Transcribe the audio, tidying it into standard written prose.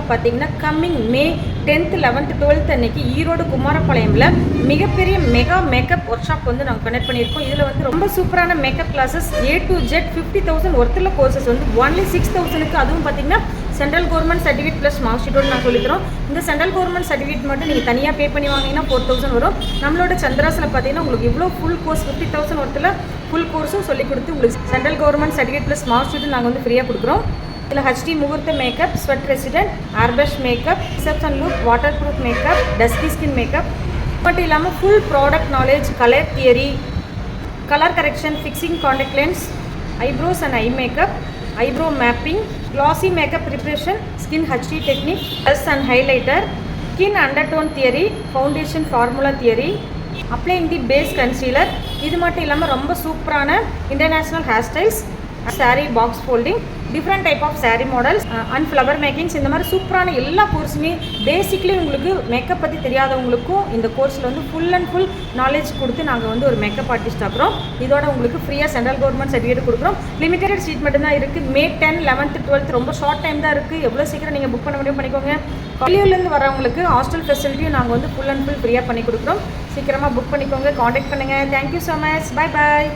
பார்த்தீங்கன்னா கம்மிங் மே 10th 11th 12th அன்னைக்கு ஈரோடு குமாரபாளையமில் மிகப்பெரிய மெகா மேக்கப் ஒர்க் ஷாப் வந்து நாங்கள் கனெக்ட் பண்ணியிருக்கோம். இதில் வந்து ரொம்ப சூப்பரான makeup classes A to Z 50,000 ஒருத்தர் கோர்சஸ் வந்து ஒன்லி 6,000க்கு, அதுவும் பார்த்தீங்கன்னா central government certificate plus mark ஷீட்டோடு நான் சொல்லித்தரோம். இந்த சென்ட்ரல் கவர்மெண்ட் சர்டிஃபிகேட் மட்டும் நீங்கள் தனியாக பே பண்ணி வாங்கினீங்கன்னா 4,000 வரும். நம்மளோட சந்திராஸில் பார்த்தீங்கன்னா உங்களுக்கு இவ்வளோ ஃபுல் கோர்ஸ் 50,000 ஒருத்தர் ஃபுல் கோர்ஸும் சொல்லிக் கொடுத்து உங்களுக்கு central government certificate plus mark ஷீட்டும் நாங்கள் வந்து ஃப்ரீயாக கொடுக்குறோம். இதில் HD முகூர்த்த makeup, sweat resistant, airbrush makeup, reception look, water proof makeup, dusky skin makeup மட்டும் இல்லாமல் full product knowledge, colour theory, colour correction, fixing contact lens, eyebrows and eye makeup, eyebrow mapping, glossy makeup preparation, skin HD technique, blush and highlighter, skin undertone theory, foundation formula theory, applying the base concealer. இது மட்டும் இல்லாமல் ரொம்ப சூப்பரான international hair styles, sari box folding, different type of sari models and flower makings, இந்த மாதிரி சூப்பரான எல்லா கோர்ஸுமே basically உங்களுக்கு மேக்கப் பற்றி தெரியாதவங்களுக்கும் இந்த கோர்ஸில் வந்து ஃபுல் அண்ட் ஃபுல் நாலேஜ் கொடுத்து நாங்கள் வந்து ஒரு மேக்கப் ஆர்டிஸ்ட் ஆகிறோம். இதோட உங்களுக்கு ஃப்ரீயாக சென்ட்ரல் கவர்மெண்ட் சர்டிஃபிகேட் கொடுக்குறோம். லிமிடெட் சீட் மட்டும்தான் இருக்குது. May 10, 11th 12th ரொம்ப ஷார்ட் டைம் தான் இருக்குது. எவ்வளோ சீக்கிரம் நீங்கள் புக் பண்ண முடியும் பண்ணிக்கோங்க. வெளியூர்லேருந்து வரவங்களுக்கு ஹாஸ்டல் ஃபெசிலிட்டியும் நாங்கள் வந்து ஃபுல் அண்ட் ஃபுல் ஃப்ரீயாக பண்ணி கொடுக்குறோம். சீக்கிரமாக புக் பண்ணிக்கோங்க, காண்டாக்ட் பண்ணுங்கள். Thank you so much. Bye bye.